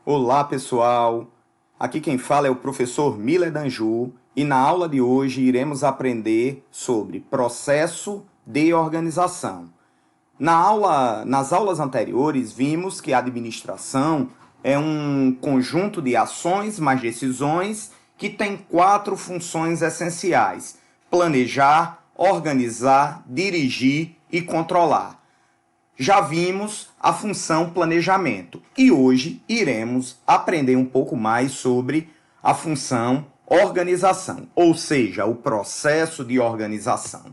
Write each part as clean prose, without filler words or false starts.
Olá, pessoal! Aqui quem fala é o professor Miller Danju e na aula de hoje iremos aprender sobre processo de organização. Nas aulas anteriores, vimos que a administração é um conjunto de ações mais decisões que tem 4 funções essenciais: planejar, organizar, dirigir e controlar. Já vimos a função planejamento e hoje iremos aprender um pouco mais sobre a função organização, ou seja, o processo de organização.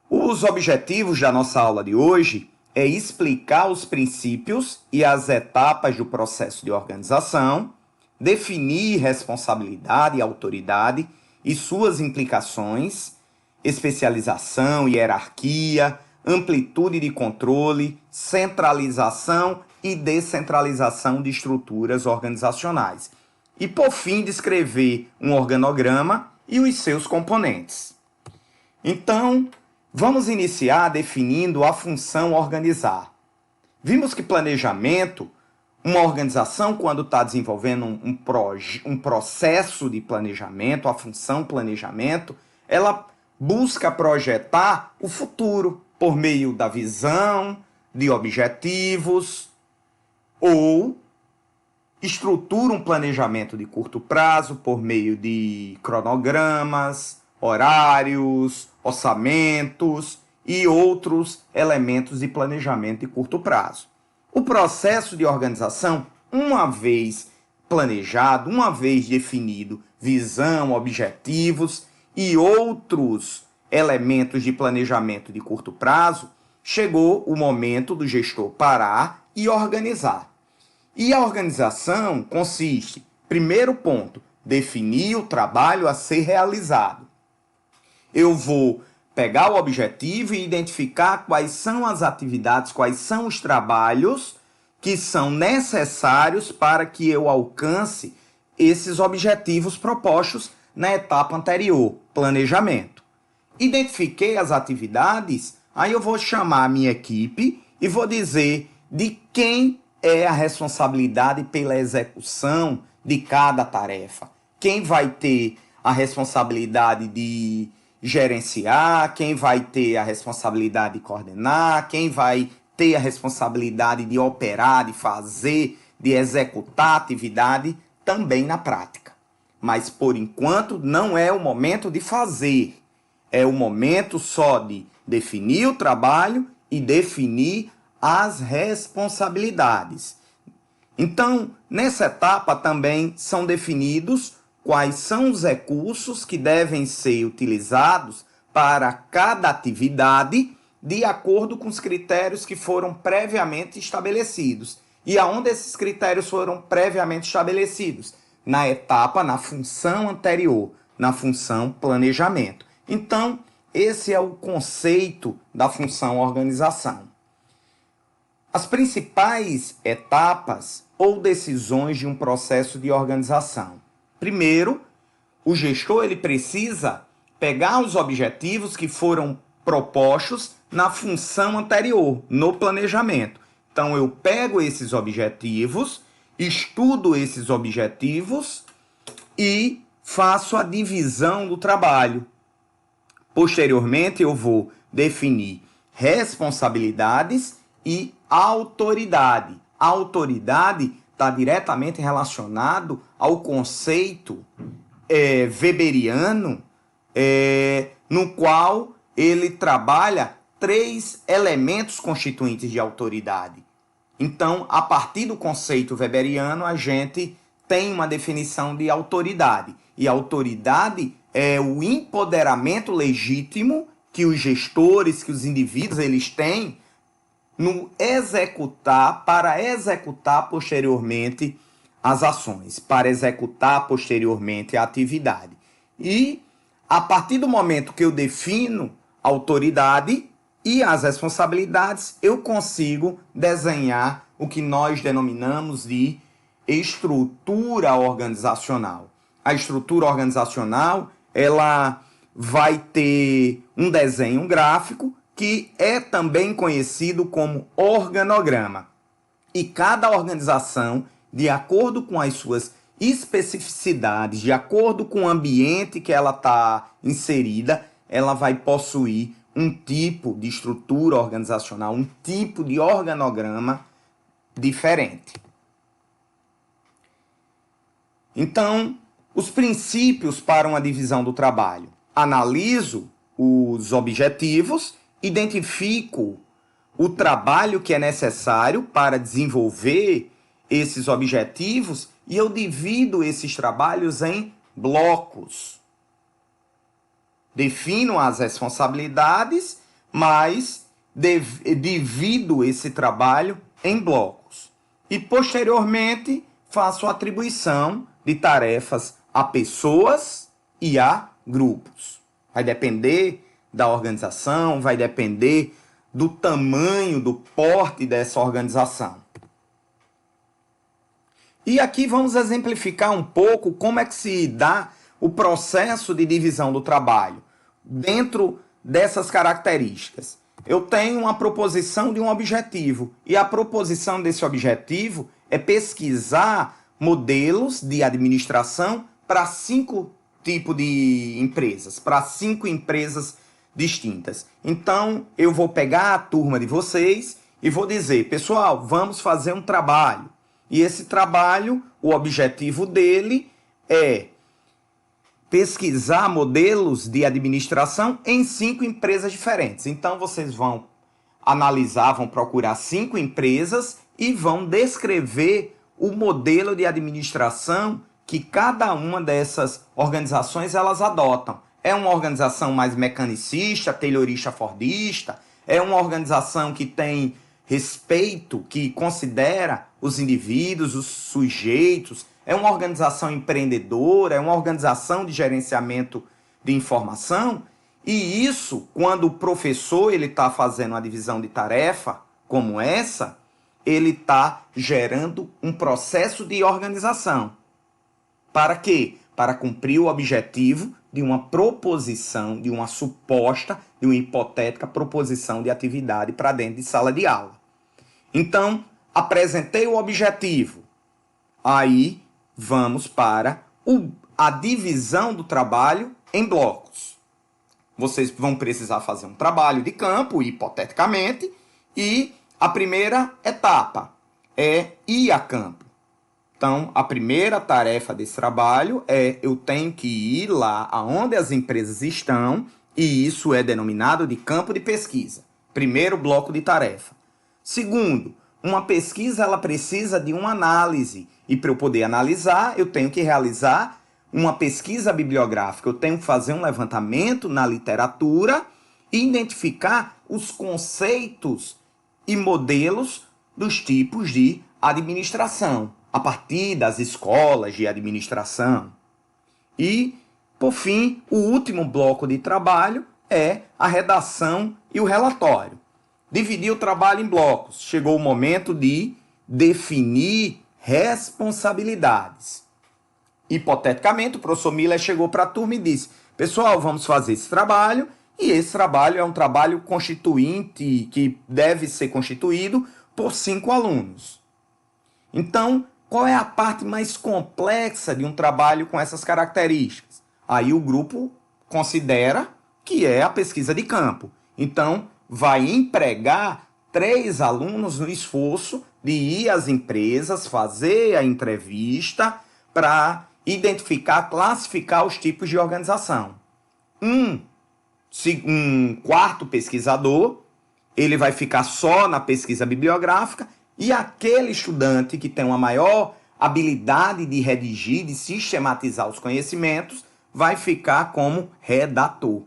Os objetivos da nossa aula de hoje é explicar os princípios e as etapas do processo de organização, definir responsabilidade e autoridade e suas implicações, especialização e hierarquia, amplitude de controle, centralização e descentralização de estruturas organizacionais. E, por fim, descrever um organograma e os seus componentes. Então, vamos iniciar definindo a função organizar. Vimos que planejamento, uma organização, quando está desenvolvendo um processo de planejamento, a função planejamento, ela busca projetar o futuro por meio da visão, de objetivos, ou estrutura um planejamento de curto prazo por meio de cronogramas, horários, orçamentos e outros elementos de planejamento de curto prazo. O processo de organização, uma vez planejado, uma vez definido visão, objetivos e outros elementos de planejamento de curto prazo, chegou o momento do gestor parar e organizar. E a organização consiste, primeiro ponto, definir o trabalho a ser realizado. Eu vou pegar o objetivo e identificar quais são as atividades, quais são os trabalhos que são necessários para que eu alcance esses objetivos propostos na etapa anterior, planejamento. Identifiquei as atividades, aí eu vou chamar a minha equipe e vou dizer de quem é a responsabilidade pela execução de cada tarefa. Quem vai ter a responsabilidade de gerenciar, quem vai ter a responsabilidade de coordenar, quem vai ter a responsabilidade de operar, de fazer, de executar a atividade também na prática. Mas, por enquanto, não é o momento de fazer. É o momento só de definir o trabalho e definir as responsabilidades. Então, nessa etapa também são definidos quais são os recursos que devem ser utilizados para cada atividade de acordo com os critérios que foram previamente estabelecidos. E aonde esses critérios foram previamente estabelecidos? Na etapa, na função anterior, na função planejamento. Então, esse é o conceito da função organização. As principais etapas ou decisões de um processo de organização. Primeiro, o gestor ele precisa pegar os objetivos que foram propostos na função anterior, no planejamento. Então, eu pego esses objetivos, estudo esses objetivos e faço a divisão do trabalho. Posteriormente, eu vou definir responsabilidades e autoridade. A autoridade está diretamente relacionado ao conceito weberiano, no qual ele trabalha 3 elementos constituintes de autoridade. Então, a partir do conceito weberiano, a gente tem uma definição de autoridade. E a autoridade é o empoderamento legítimo que os gestores, que os indivíduos, eles têm no executar, para executar posteriormente as ações, para executar posteriormente a atividade. E a partir do momento que eu defino a autoridade e as responsabilidades, eu consigo desenhar o que nós denominamos de estrutura organizacional. A estrutura organizacional, ela vai ter um desenho gráfico que é também conhecido como organograma. E cada organização de acordo com as suas especificidades, de acordo com o ambiente que ela está inserida, ela vai possuir um tipo de estrutura organizacional, um tipo de organograma diferente. Então, os princípios para uma divisão do trabalho. Analiso os objetivos, identifico o trabalho que é necessário para desenvolver esses objetivos e eu divido esses trabalhos em blocos. Defino as responsabilidades, mas divido esse trabalho em blocos. E, posteriormente, faço a atribuição de tarefas a pessoas e a grupos. Vai depender da organização, vai depender do tamanho, do porte dessa organização. E aqui vamos exemplificar um pouco como é que se dá o processo de divisão do trabalho dentro dessas características. Eu tenho uma proposição de um objetivo e a proposição desse objetivo é pesquisar modelos de administração para 5 tipos de empresas, para 5 empresas distintas. Então, eu vou pegar a turma de vocês e vou dizer, pessoal, vamos fazer um trabalho. E esse trabalho, o objetivo dele é pesquisar modelos de administração em 5 empresas diferentes. Então, vocês vão analisar, vão procurar 5 empresas e vão descrever o modelo de administração que cada uma dessas organizações elas adotam. É uma organização mais mecanicista, taylorista, fordista? É uma organização que tem respeito, que considera os indivíduos, os sujeitos? É uma organização empreendedora? É uma organização de gerenciamento de informação? E isso, quando o professor está fazendo uma divisão de tarefa como essa, ele está gerando um processo de organização. Para quê? Para cumprir o objetivo de uma proposição, de uma suposta, de uma hipotética proposição de atividade para dentro de sala de aula. Então, apresentei o objetivo. Aí, vamos para a divisão do trabalho em blocos. Vocês vão precisar fazer um trabalho de campo, hipoteticamente, e a primeira etapa é ir a campo. Então, a primeira tarefa desse trabalho é eu tenho que ir lá aonde as empresas estão e isso é denominado de campo de pesquisa. Primeiro bloco de tarefa. Segundo, uma pesquisa ela precisa de uma análise e para eu poder analisar eu tenho que realizar uma pesquisa bibliográfica. Eu tenho que fazer um levantamento na literatura e identificar os conceitos e modelos dos tipos de administração, a partir das escolas de administração. E, por fim, o último bloco de trabalho é a redação e o relatório. Dividir o trabalho em blocos. Chegou o momento de definir responsabilidades. Hipoteticamente, o professor Miller chegou para a turma e disse, pessoal, vamos fazer esse trabalho, e esse trabalho é um trabalho constituinte, que deve ser constituído por 5 alunos. Então, qual é a parte mais complexa de um trabalho com essas características? Aí o grupo considera que é a pesquisa de campo. Então, vai empregar 3 alunos no esforço de ir às empresas, fazer a entrevista para identificar, classificar os tipos de organização. Um quarto pesquisador, ele vai ficar só na pesquisa bibliográfica e aquele estudante que tem uma maior habilidade de redigir, de sistematizar os conhecimentos, vai ficar como redator.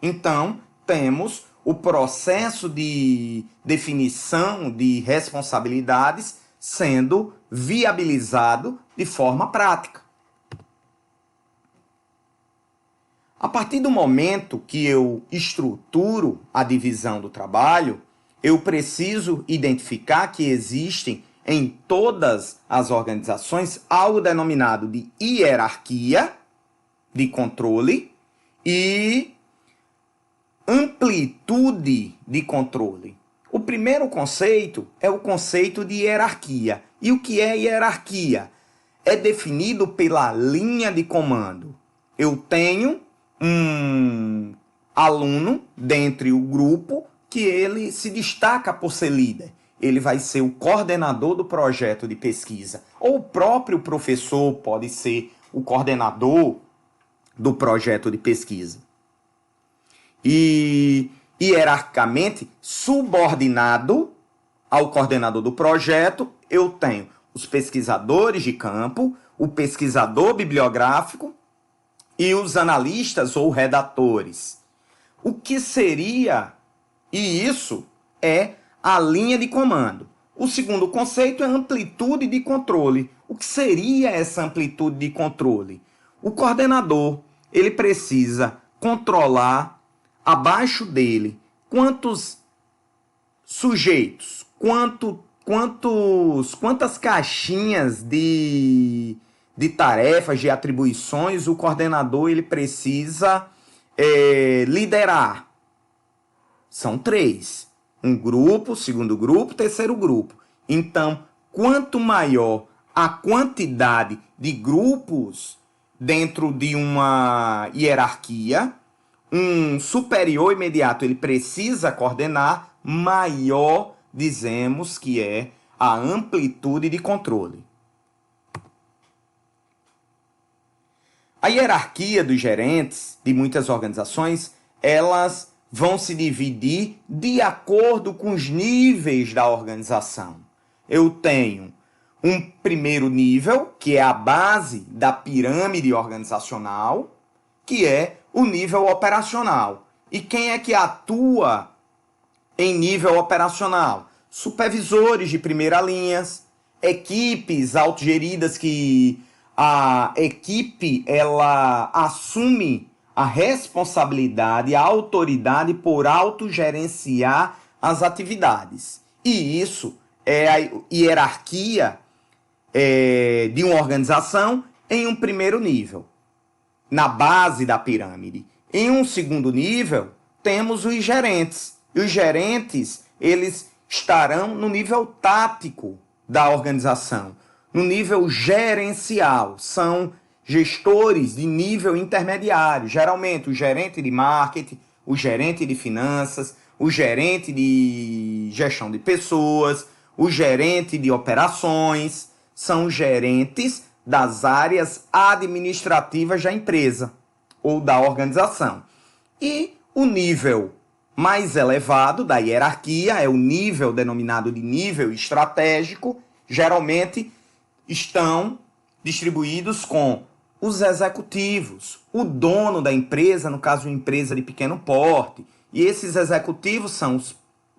Então, temos o processo de definição de responsabilidades sendo viabilizado de forma prática. A partir do momento que eu estruturo a divisão do trabalho, eu preciso identificar que existem em todas as organizações algo denominado de hierarquia de controle e amplitude de controle. O primeiro conceito é o conceito de hierarquia. E o que é hierarquia? É definido pela linha de comando. Eu tenho um aluno dentre o grupo que ele se destaca por ser líder. Ele vai ser o coordenador do projeto de pesquisa. Ou o próprio professor pode ser o coordenador do projeto de pesquisa. E, hierarquicamente, subordinado ao coordenador do projeto, eu tenho os pesquisadores de campo, o pesquisador bibliográfico e os analistas ou redatores. O que seria, e isso é a linha de comando. O segundo conceito é amplitude de controle. O que seria essa amplitude de controle? O coordenador, ele precisa controlar abaixo dele quantos sujeitos, quantas caixinhas de tarefas, de atribuições o coordenador ele precisa liderar. São 3. Um grupo, segundo grupo, terceiro grupo. Então, quanto maior a quantidade de grupos dentro de uma hierarquia, um superior imediato ele precisa coordenar, maior dizemos que é a amplitude de controle. A hierarquia dos gerentes de muitas organizações, elas vão se dividir de acordo com os níveis da organização. Eu tenho um primeiro nível, que é a base da pirâmide organizacional, que é o nível operacional. E quem é que atua em nível operacional? Supervisores de primeira linha, equipes autogeridas que a equipe ela assume a responsabilidade, a autoridade por autogerenciar as atividades. E isso é a hierarquia de uma organização em um primeiro nível, na base da pirâmide. Em um segundo nível, temos os gerentes. E os gerentes, eles estarão no nível tático da organização, no nível gerencial. São gestores de nível intermediário. Geralmente, o gerente de marketing, o gerente de finanças, o gerente de gestão de pessoas, o gerente de operações, são gerentes das áreas administrativas da empresa ou da organização. E o nível mais elevado da hierarquia é o nível denominado de nível estratégico. Geralmente estão distribuídos com os executivos, o dono da empresa, no caso uma empresa de pequeno porte. E esses executivos são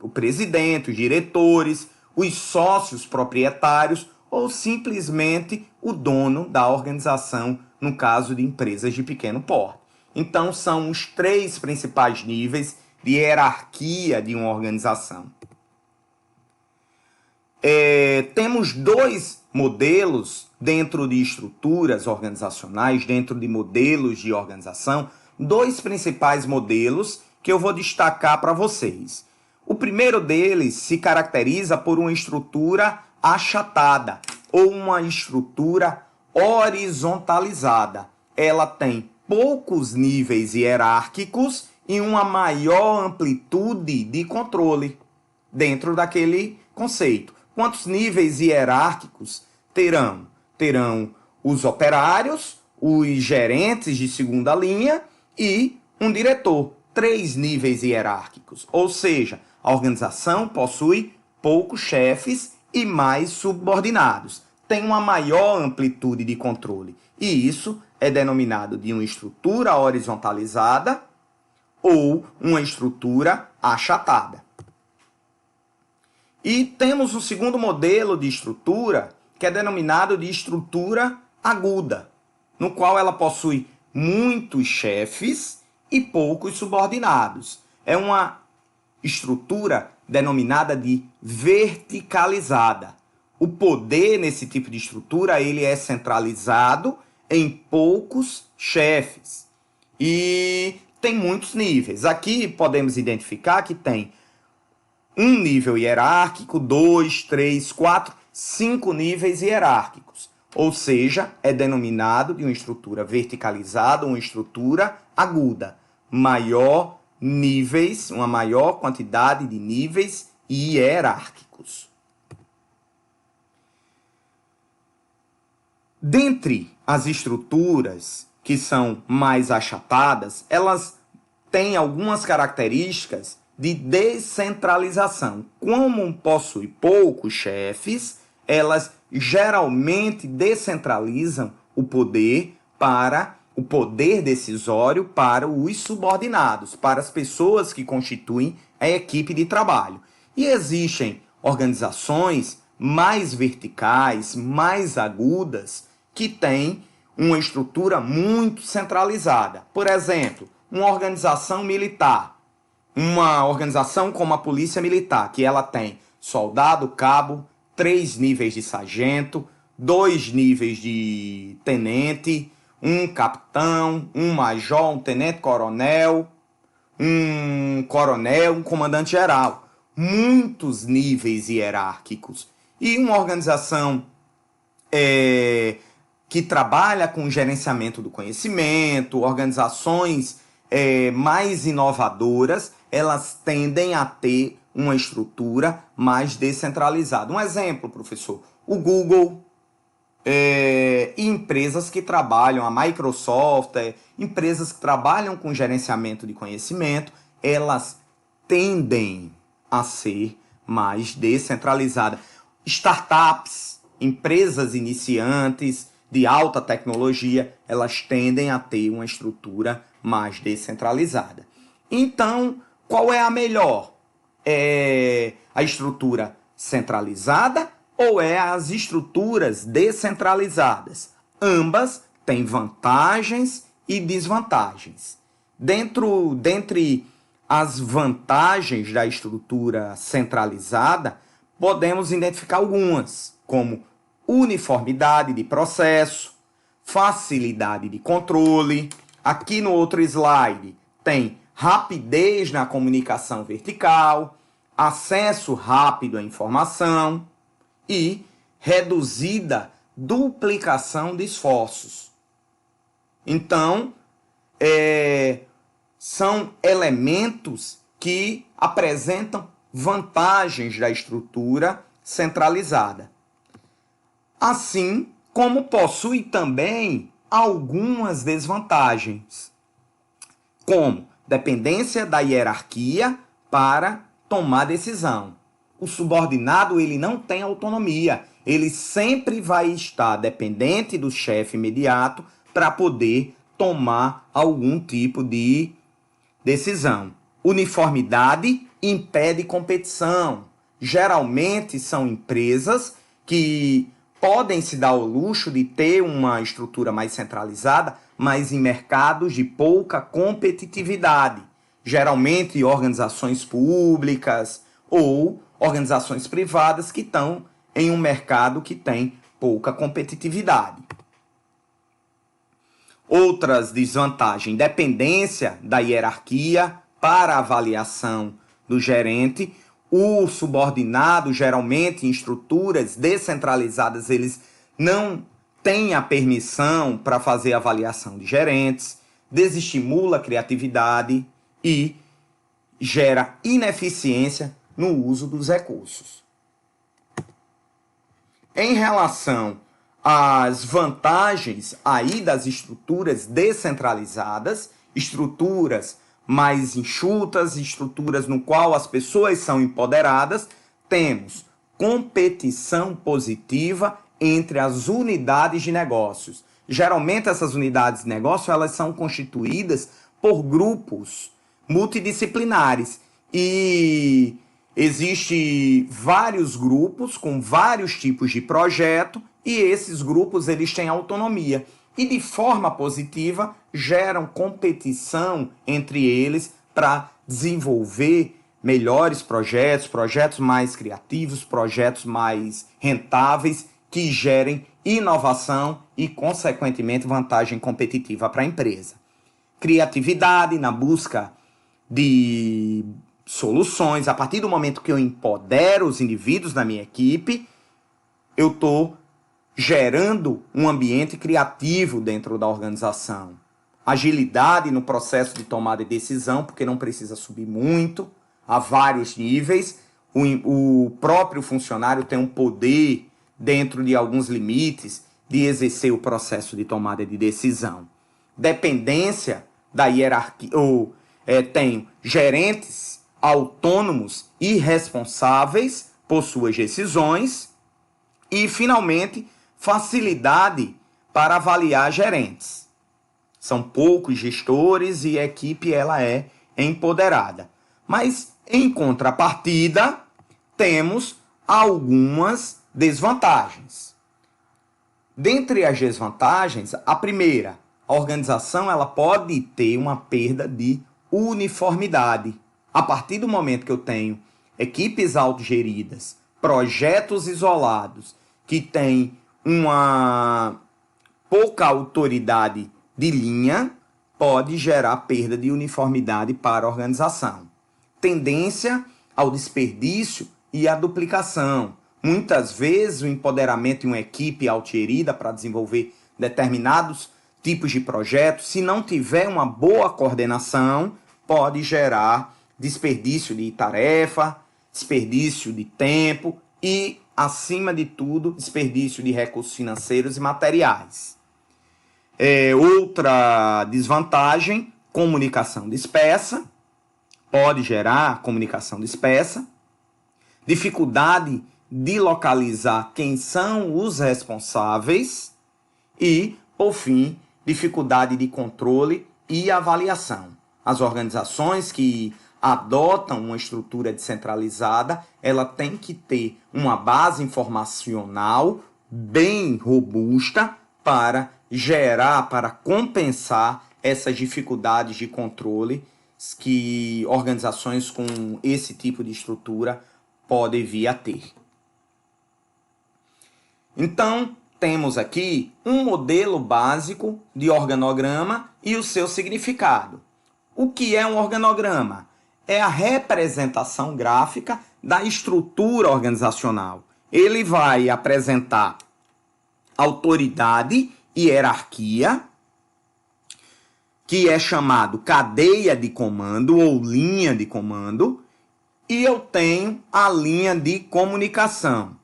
o presidente, os diretores, os sócios proprietários ou simplesmente o dono da organização, no caso de empresas de pequeno porte. Então, são os 3 principais níveis de hierarquia de uma organização. Temos 2 modelos dentro de estruturas organizacionais, dentro de modelos de organização, 2 principais modelos que eu vou destacar para vocês. O primeiro deles se caracteriza por uma estrutura achatada ou uma estrutura horizontalizada. Ela tem poucos níveis hierárquicos e uma maior amplitude de controle dentro daquele conceito. Quantos níveis hierárquicos terão? Terão os operários, os gerentes de segunda linha e um diretor. 3 níveis hierárquicos. Ou seja, a organização possui poucos chefes e mais subordinados. Tem uma maior amplitude de controle. E isso é denominado de uma estrutura horizontalizada ou uma estrutura achatada. E temos um segundo modelo de estrutura, que é denominado de estrutura aguda, no qual ela possui muitos chefes e poucos subordinados. É uma estrutura denominada de verticalizada. O poder nesse tipo de estrutura ele é centralizado em poucos chefes e tem muitos níveis. Aqui podemos identificar que tem um nível hierárquico, 2, 3, 4, 5 níveis hierárquicos. Ou seja, é denominado de uma estrutura verticalizada, uma estrutura aguda. Maior níveis, uma maior quantidade de níveis hierárquicos. Dentre as estruturas que são mais achatadas, elas têm algumas características de descentralização. Como possui poucos chefes, elas geralmente descentralizam o poder decisório para os subordinados, para as pessoas que constituem a equipe de trabalho. E existem organizações mais verticais, mais agudas, que têm uma estrutura muito centralizada. Por exemplo, uma organização militar, uma organização como a Polícia Militar, que ela tem soldado, cabo, 3 níveis de sargento, 2 níveis de tenente, um capitão, um major, um tenente-coronel, um coronel, um comandante-geral. Muitos níveis hierárquicos. E uma organização que trabalha com gerenciamento do conhecimento, organizações mais inovadoras, elas tendem a ter uma estrutura mais descentralizada. Um exemplo, professor, o Google e empresas que trabalham, a Microsoft, empresas que trabalham com gerenciamento de conhecimento, elas tendem a ser mais descentralizadas. Startups, empresas iniciantes de alta tecnologia, elas tendem a ter uma estrutura mais descentralizada. Então, qual é a melhor? É a estrutura centralizada ou é as estruturas descentralizadas? Ambas têm vantagens e desvantagens. Dentre as vantagens da estrutura centralizada, podemos identificar algumas, como uniformidade de processo, facilidade de controle. Aqui no outro slide tem rapidez na comunicação vertical, acesso rápido à informação e reduzida duplicação de esforços. Então, são elementos que apresentam vantagens da estrutura centralizada. Assim como possui também algumas desvantagens, como dependência da hierarquia para tomar decisão. O subordinado ele não tem autonomia, ele sempre vai estar dependente do chefe imediato para poder tomar algum tipo de decisão. Uniformidade impede competição. Geralmente são empresas que podem se dar o luxo de ter uma estrutura mais centralizada, mas em mercados de pouca competitividade. Geralmente organizações públicas ou organizações privadas que estão em um mercado que tem pouca competitividade. Outras desvantagens: dependência da hierarquia para a avaliação do gerente. O subordinado, geralmente em estruturas descentralizadas, eles não têm a permissão para fazer avaliação de gerentes, desestimula a criatividade e gera ineficiência no uso dos recursos. Em relação às vantagens aí das estruturas descentralizadas, estruturas mais enxutas, estruturas no qual as pessoas são empoderadas, temos competição positiva entre as unidades de negócios. Geralmente essas unidades de negócio elas são constituídas por grupos multidisciplinares e existem vários grupos com vários tipos de projeto e esses grupos eles têm autonomia. E de forma positiva geram competição entre eles para desenvolver melhores projetos, projetos mais criativos, projetos mais rentáveis, que gerem inovação e, consequentemente, vantagem competitiva para a empresa. Criatividade na busca de soluções, a partir do momento que eu empodero os indivíduos da minha equipe, eu estou gerando um ambiente criativo dentro da organização. Agilidade no processo de tomada de decisão, porque não precisa subir muito, a vários níveis. O próprio funcionário tem um poder, dentro de alguns limites, de exercer o processo de tomada de decisão. Dependência da hierarquia, tenho gerentes autônomos e responsáveis por suas decisões. E, finalmente, facilidade para avaliar gerentes. São poucos gestores e a equipe ela é empoderada. Mas, em contrapartida, temos algumas desvantagens. Dentre as desvantagens, a primeira, a organização ela pode ter uma perda de uniformidade. A partir do momento que eu tenho equipes autogeridas, projetos isolados, que têm uma pouca autoridade de linha, pode gerar perda de uniformidade para a organização. Tendência ao desperdício e à duplicação. Muitas vezes o empoderamento de uma equipe autogerida para desenvolver determinados tipos de projetos, se não tiver uma boa coordenação, pode gerar desperdício de tarefa, desperdício de tempo e, acima de tudo, desperdício de recursos financeiros e materiais. Outra desvantagem, comunicação dispersa, pode gerar comunicação dispersa, dificuldade de localizar quem são os responsáveis e, por fim, dificuldade de controle e avaliação. As organizações que adotam uma estrutura descentralizada, ela tem que ter uma base informacional bem robusta para gerar, para compensar essas dificuldades de controle que organizações com esse tipo de estrutura podem vir a ter. Então, temos aqui um modelo básico de organograma e o seu significado. O que é um organograma? É a representação gráfica da estrutura organizacional. Ele vai apresentar autoridade e hierarquia, que é chamado cadeia de comando ou linha de comando, e eu tenho a linha de comunicação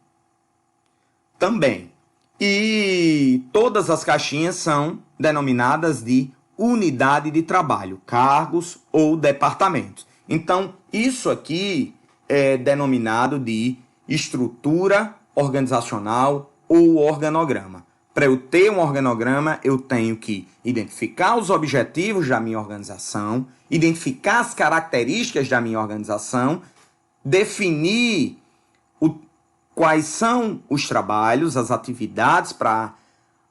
também. E todas as caixinhas são denominadas de unidade de trabalho, cargos ou departamentos. Então, isso aqui é denominado de estrutura organizacional ou organograma. Para eu ter um organograma, eu tenho que identificar os objetivos da minha organização, identificar as características da minha organização, definir quais são os trabalhos, as atividades para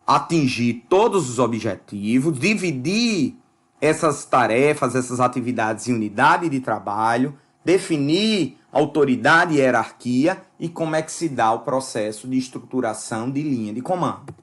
atingir todos os objetivos, dividir essas tarefas, essas atividades em unidade de trabalho, definir autoridade e hierarquia e como é que se dá o processo de estruturação de linha de comando.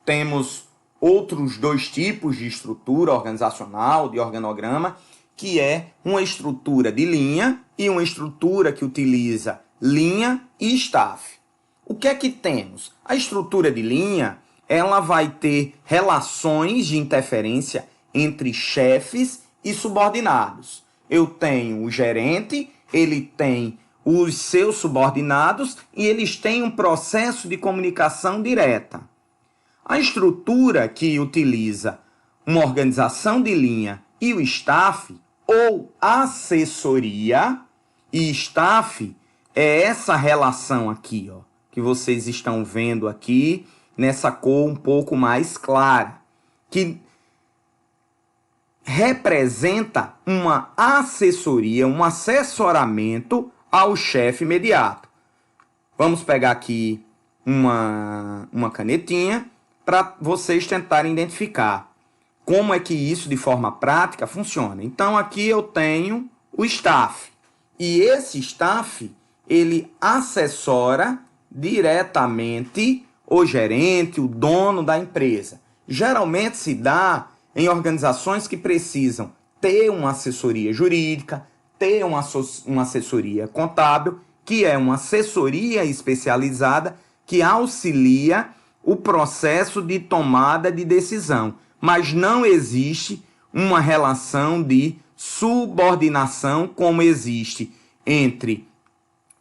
Temos outros dois tipos de estrutura organizacional, de organograma, que é uma estrutura de linha e uma estrutura que utiliza linha e staff. O que é que temos? A estrutura de linha, ela vai ter relações de interferência entre chefes e subordinados. Eu tenho o gerente, ele tem os seus subordinados e eles têm um processo de comunicação direta. A estrutura que utiliza uma organização de linha e o staff, ou assessoria, e staff é essa relação aqui, ó, que vocês estão vendo aqui, nessa cor um pouco mais clara, que representa uma assessoria, um assessoramento ao chefe imediato. Vamos pegar aqui uma canetinha para vocês tentarem identificar como é que isso de forma prática funciona. Então aqui eu tenho o staff. E esse staff, ele assessora diretamente o gerente, o dono da empresa. Geralmente se dá em organizações que precisam ter uma assessoria jurídica, ter uma assessoria contábil, que é uma assessoria especializada que auxilia o processo de tomada de decisão. Mas não existe uma relação de subordinação como existe entre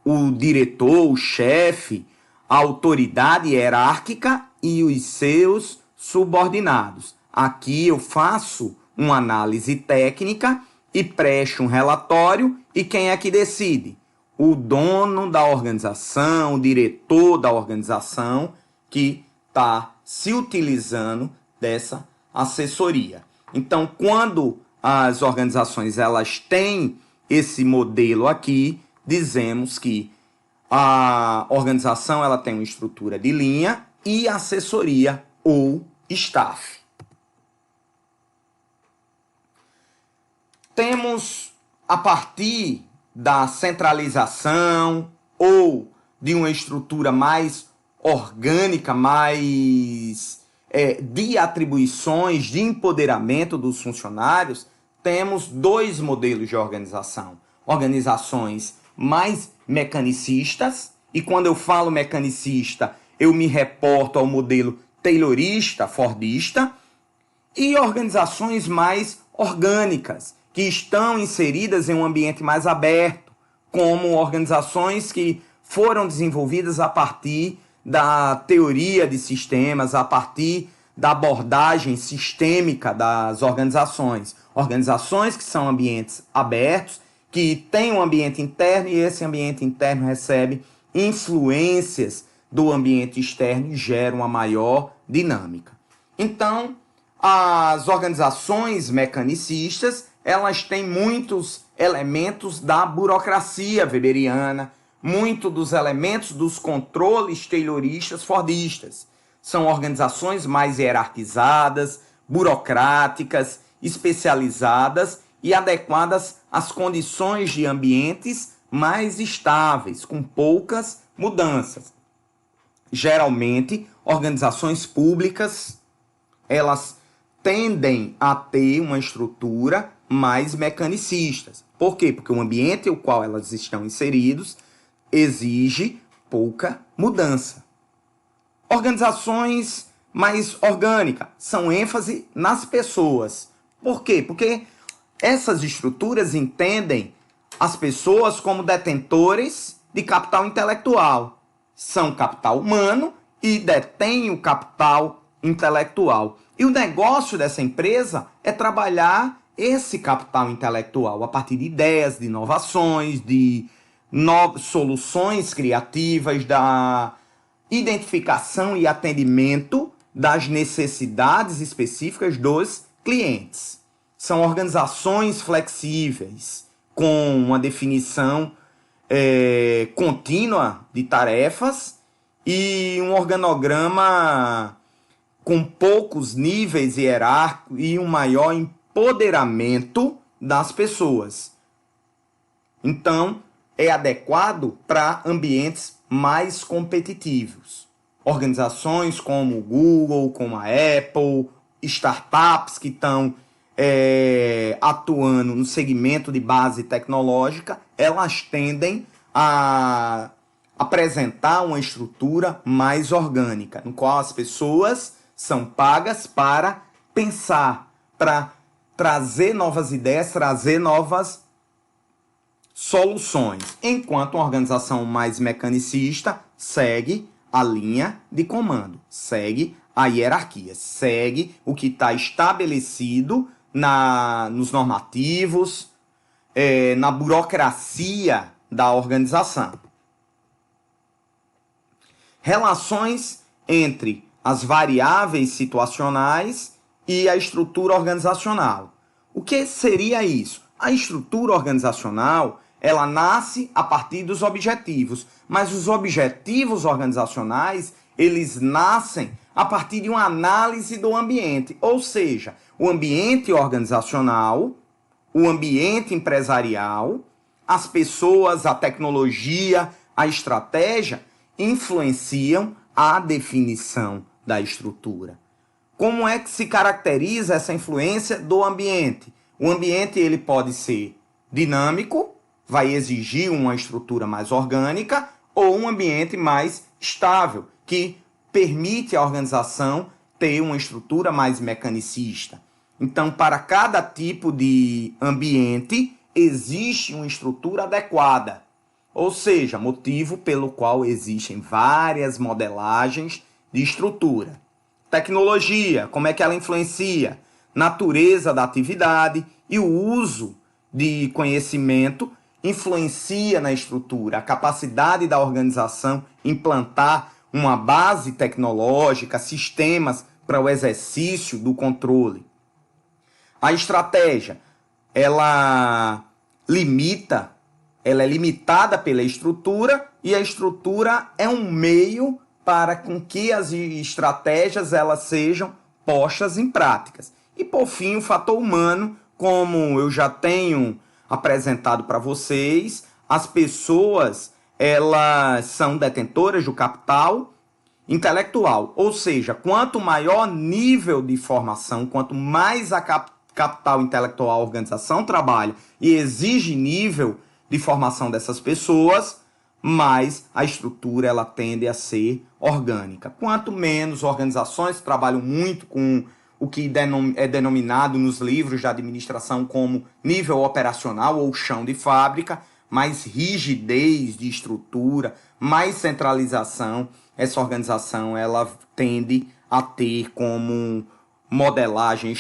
o diretor, o chefe, a autoridade hierárquica e os seus subordinados. Aqui eu faço uma análise técnica e presto um relatório, e quem é que decide? O dono da organização, o diretor da organização, que está se utilizando dessa assessoria. Então, quando as organizações elas têm esse modelo aqui, dizemos que a organização ela tem uma estrutura de linha e assessoria ou staff. Temos, a partir da centralização ou de uma estrutura mais orgânica, mais de atribuições, de empoderamento dos funcionários, temos dois modelos de organização. Organizações mais mecanicistas, e quando eu falo mecanicista, eu me reporto ao modelo taylorista, fordista, e organizações mais orgânicas, que estão inseridas em um ambiente mais aberto, como organizações que foram desenvolvidas a partir da teoria de sistemas, a partir da abordagem sistêmica das organizações. Organizações que são ambientes abertos, que têm um ambiente interno, e esse ambiente interno recebe influências do ambiente externo e gera uma maior dinâmica. Então, as organizações mecanicistas, elas têm muitos elementos da burocracia weberiana, muito dos elementos dos controles tayloristas fordistas. São organizações mais hierarquizadas, burocráticas, especializadas e adequadas às condições de ambientes mais estáveis, com poucas mudanças. Geralmente, organizações públicas, elas tendem a ter uma estrutura mais mecanicistas. Por quê? Porque o ambiente no qual elas estão inseridos exige pouca mudança. Organizações mais orgânicas são ênfase nas pessoas. Por quê? Porque essas estruturas entendem as pessoas como detentores de capital intelectual. São capital humano e detêm o capital intelectual. E o negócio dessa empresa é trabalhar esse capital intelectual a partir de ideias, de inovações, de novas soluções criativas, da identificação e atendimento das necessidades específicas dos clientes. São organizações flexíveis, com uma definição contínua de tarefas e um organograma com poucos níveis hierárquicos e um maior empoderamento das pessoas. Então, é adequado para ambientes mais competitivos. Organizações como o Google, como a Apple, startups que estão atuando no segmento de base tecnológica, elas tendem a apresentar uma estrutura mais orgânica, no qual as pessoas são pagas para pensar, para trazer novas ideias, trazer novas soluções, enquanto uma organização mais mecanicista segue a linha de comando, segue a hierarquia, segue o que está estabelecido nos normativos, na burocracia da organização. Relações entre as variáveis situacionais e a estrutura organizacional. O que seria isso? A estrutura organizacional, ela nasce a partir dos objetivos, mas os objetivos organizacionais, eles nascem a partir de uma análise do ambiente, ou seja, o ambiente organizacional, o ambiente empresarial, as pessoas, a tecnologia, a estratégia influenciam a definição da estrutura. Como é que se caracteriza essa influência do ambiente? O ambiente ele pode ser dinâmico, vai exigir uma estrutura mais orgânica, ou um ambiente mais estável, que permite à organização ter uma estrutura mais mecanicista. Então, para cada tipo de ambiente, existe uma estrutura adequada. Ou seja, motivo pelo qual existem várias modelagens de estrutura. Tecnologia, como é que ela influencia? Natureza da atividade e o uso de conhecimento influencia na estrutura. A capacidade da organização implantar uma base tecnológica, sistemas para o exercício do controle. A estratégia, ela é limitada pela estrutura e a estrutura é um meio para com que as estratégias elas sejam postas em práticas. E por fim, o fator humano, como eu já tenho apresentado para vocês, as pessoas elas são detentoras do capital intelectual, ou seja, quanto maior nível de formação, quanto mais a capital intelectual a organização trabalha e exige nível de formação dessas pessoas, mais a estrutura ela tende a ser orgânica. Quanto menos organizações trabalham muito com o que é denominado nos livros de administração como nível operacional ou chão de fábrica, mais rigidez de estrutura, mais centralização, essa organização ela tende a ter como modelagem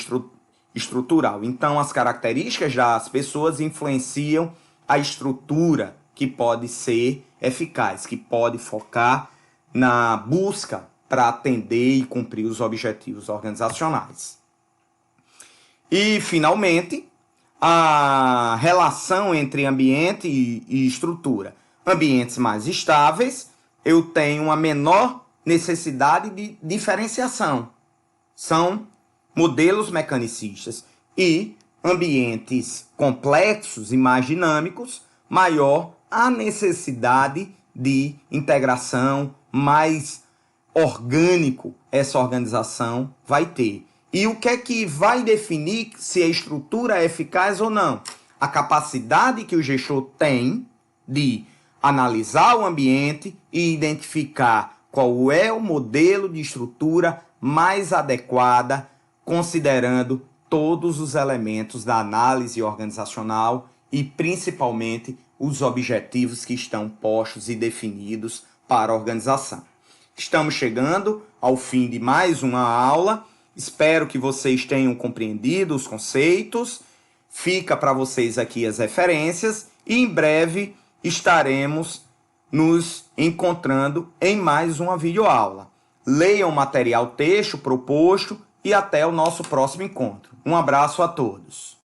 estrutural. Então, as características das pessoas influenciam a estrutura que pode ser eficaz, que pode focar na busca para atender e cumprir os objetivos organizacionais. E, finalmente, a relação entre ambiente e estrutura. Ambientes mais estáveis, eu tenho uma menor necessidade de diferenciação. São modelos mecanicistas. E ambientes complexos e mais dinâmicos, maior a necessidade de integração, mais orgânico essa organização vai ter. E o que é que vai definir se a estrutura é eficaz ou não? A capacidade que o gestor tem de analisar o ambiente e identificar qual é o modelo de estrutura mais adequada, considerando todos os elementos da análise organizacional e principalmente os objetivos que estão postos e definidos para a organização. Estamos chegando ao fim de mais uma aula. Espero que vocês tenham compreendido os conceitos. Fica para vocês aqui as referências e em breve estaremos nos encontrando em mais uma videoaula. Leiam o material texto proposto e até o nosso próximo encontro. Um abraço a todos.